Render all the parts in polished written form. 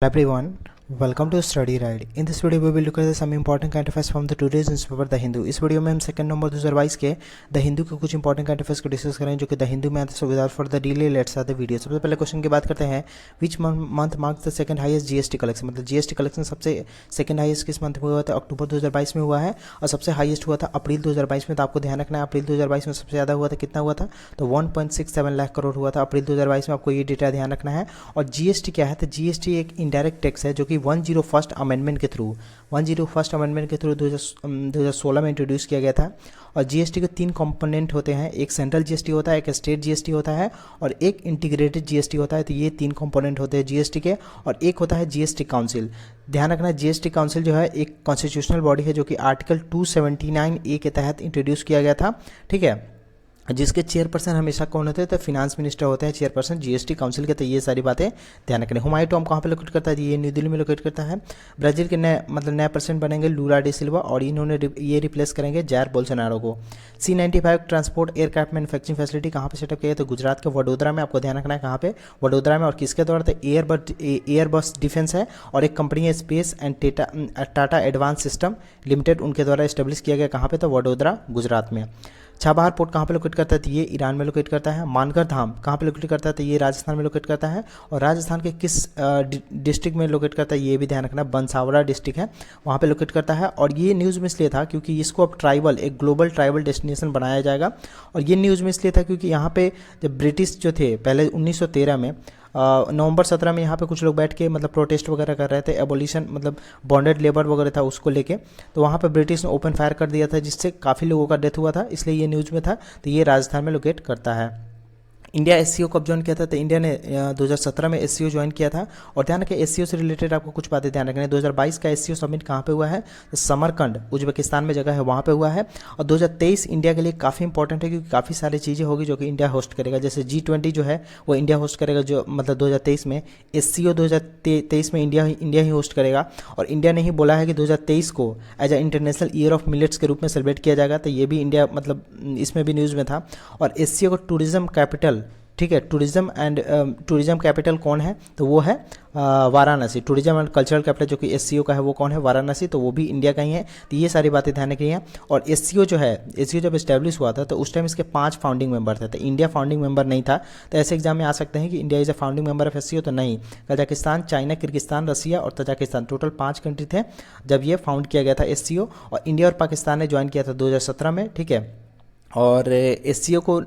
Hello everyone, welcome to Study Guide. In this video we will look at some important current affairs from the today's newspaper the Hindu. इस video में हम second number 2022 के the Hindu के कुछ important current affairs को discuss करेंगे जो कि द हिंदू में आते हैं। So without for the delay let's start the video. सबसे पहले क्वेश्चन की बात करते हैं, which month marks the second highest GST collection. मतलब जीएसटी कलेक्शन सबसे सेकंड हाईएस्ट किस मंथ में हुआ था? अक्टूबर 2022 में हुआ है और सबसे हाईएस्ट हुआ था अप्रैल 2022 में। तो आपको ध्यान रखना है अप्रैल 2022 में सबसे ज़्यादा हुआ था, कितना हुआ था? तो 1.67 लाख करोड़ हुआ था अप्रैल 2022 में। आपको ये डेटा ध्यान रखना है। और जीएसटी क्या है? तो जीएसटी एक इनडायरेक्ट टैक्स है जो कि 101st अमेंडमेंट के थ्रू 2016 में इंट्रोड्यूस किया गया था। और जीएसटी के 3 कंपोनेंट होते हैं, एक सेंट्रल जीएसटी होता है, एक स्टेट जीएसटी होता है और एक इंटीग्रेटेड जीएसटी होता है। तो ये 3 कंपोनेंट होते हैं जीएसटी के। और एक होता है जीएसटी काउंसिल। ध्यान रखना जीएसटी काउंसिल जो है एक कॉन्स्टिट्यूशनल बॉडी है जो कि आर्टिकल 279A के तहत इंट्रोड्यूस किया गया था, ठीक है, जिसके चेयरपर्सन हमेशा कौन होते हैं? तो फिनांस मिनिस्टर होते हैं चेयरपर्सन जीएसटी काउंसिल के। तो ये सारी बातें ध्यान रखनी। हुमायूं टॉम कहाँ पे लोकेट करता है? ये न्यू दिल्ली में लोकेट करता है। ब्राजील के नए प्रेसिडेंट बनेंगे लूला डी सिल्वा और इन्होंने ये रिप्लेस करेंगे जायर बोल्सोनारो को। C-95 transport aircraft manufacturing facility कहाँ पे सेटअप किया है? तो गुजरात के वडोदरा में। आपको ध्यान रखना है कहाँ पे? वडोदरा में। और किसके द्वारा? तो एयरबस डिफेंस है और एक कंपनी है space and Tata advance system limited, उनके द्वारा इस्टेब्लिश किया गया। कहाँ पे? तो वडोदरा गुजरात में। छाबहार पोर्ट कहाँ पे लोकेट करता है? तो ये ईरान में लोकेट करता है। मानगर धाम कहाँ पे लोकेट करता है? तो ये राजस्थान में लोकेट करता है। और राजस्थान के किस डिस्ट्रिक्ट में लोकेट करता है ये भी ध्यान रखना। बंसावड़ा डिस्ट्रिक्ट है, वहाँ पे लोकेट करता है। और ये न्यूज़ में इसलिए था क्योंकि इसको अब एक ग्लोबल ट्राइबल डेस्टिनेशन बनाया जाएगा। और ये न्यूज़ में इसलिए था क्योंकि यहाँ पे जब ब्रिटिश जो थे पहले 1913 में नवंबर 17 में यहाँ पे कुछ लोग बैठ के मतलब प्रोटेस्ट वगैरह कर रहे थे, एबोलिशन मतलब बॉन्डेड लेबर वगैरह था उसको लेके। तो वहाँ पे ब्रिटिश ने ओपन फायर कर दिया था जिससे काफ़ी लोगों का डेथ हुआ था, इसलिए ये न्यूज़ में था। तो ये राजस्थान में लोकेट करता है। इंडिया एससीओ कब ज्वाइन किया था? तो इंडिया ने 2017 में एससीओ ज्वाइन किया था। और ध्यान रखें एससीओ से रिलेटेड आपको कुछ बातें ध्यान रखनी है। 2022 का एससीओ समिट कहाँ पे हुआ है? तो समरकंड उज्बेकिस्तान में जगह है, वहाँ पे हुआ है। और 2023 इंडिया के लिए काफ़ी इंपॉर्टेंट है क्योंकि काफ़ी सारी चीज़ें होगी जो कि इंडिया होस्ट करेगा। जैसे G20 जो है वो इंडिया होस्ट करेगा, जो मतलब 2023 में। एससीओ 2023 में इंडिया ही होस्ट करेगा। और इंडिया ने ही बोला है कि 2023 को as a international year of millets के रूप में सेलिब्रेट किया जाएगा। तो ये भी इंडिया मतलब इसमें भी न्यूज़ में था। और एससीओ का टूरिज्म कैपिटल, ठीक है, टूरिज्म कैपिटल कौन है? तो वो है Varanasi. Tourism and cultural capital जो कि एससीओ का है वो कौन है? वाराणसी। तो वो भी इंडिया का ही है। तो ये सारी बातें ध्यान रखनी है। और एससीओ जब इस्टेब्लिश हुआ था तो उस टाइम इसके 5 फाउंडिंग मेंबर थे। तो इंडिया फाउंडिंग मेंबर नहीं था। तो ऐसे एग्जाम में आ सकते हैं कि India is a founding member of SCO, तो नहीं। कजाकिस्तान, चाइना, किर्गिस्तान, रसिया और तजाकिस्तान, टोटल 5 कंट्री थे जब ये फाउंड किया गया था एससीओ। और इंडिया और पाकिस्तान ने ज्वाइन किया था 2017 में, ठीक है। और एससीओ को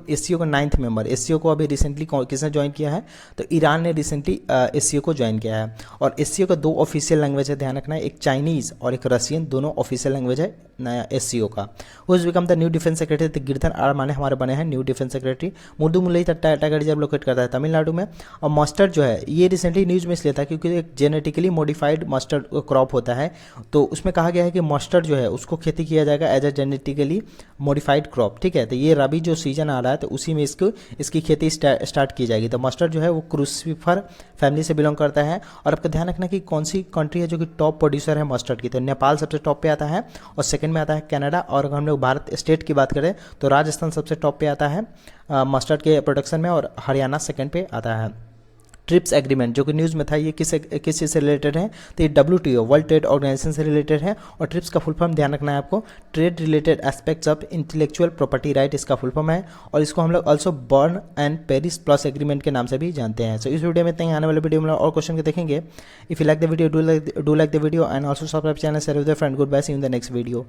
9th मेंबर, एससीओ को अभी रिसेंटली किसने ज्वाइन किया है? तो ईरान ने रिसेंटली एससीओ को ज्वाइन किया है। और एससीओ का 2 ऑफिशियल लैंग्वेज है, ध्यान रखना है, एक चाइनीज़ और एक रशियन, दोनों ऑफिशियल लैंग्वेज है नया एससीओ का। Who's become the new defence secretary? तो गिरधर आर माने हमारे बने हैं new defence secretary. Mudumalai tiger reserve locate करता है तमिलनाडु में। और मस्टर्ड जो है ये रिसेंटली न्यूज़ में इसलिए था क्योंकि एक जेनेटिकली मॉडिफाइड मस्टर्ड क्रॉप होता है। तो उसमें कहा गया है कि मस्टर्ड जो है उसको खेती किया जाएगा as a genetically modified crop, ठीक है। तो ये रबी जो सीजन आ रहा है तो उसी में इसकी खेती स्टार्ट की जाएगी। तो मस्टर्ड जो है वो क्रूसीफर फैमिली से बिलोंग करता है। और आपको ध्यान रखना कि कौन सी कंट्री है जो कि टॉप प्रोड्यूसर है मस्टर्ड की? तो नेपाल सबसे टॉप पे आता है और सेकंड में आता है कनाडा। और अगर हम लोग भारत स्टेट की बात करें तो राजस्थान सबसे टॉप पे आता है मस्टर्ड के प्रोडक्शन में और हरियाणा सेकंड पे आता है। ट्रिप्स एग्रीमेंट जो कि न्यूज़ में था ये किस चीज़ से रिलेटेड है? तो ये WTO वर्ल्ड ट्रेड ऑर्गेनाइजेशन से रिलेटेड है। और ट्रिप्स का फुल फॉर्म ध्यान रखना है आपको, trade related aspects of intellectual property right, इसका फुल फॉर्म है। और इसको हम लोग also burn and Paris plus agreement के नाम से भी जानते हैं। सो इस वीडियो में इतना ही। आने वाले वीडियो में और क्वेश्चन के देखेंगे। If you like the video do like the video and also subscribe channel, share with your friend. Good bye, see you in the next video.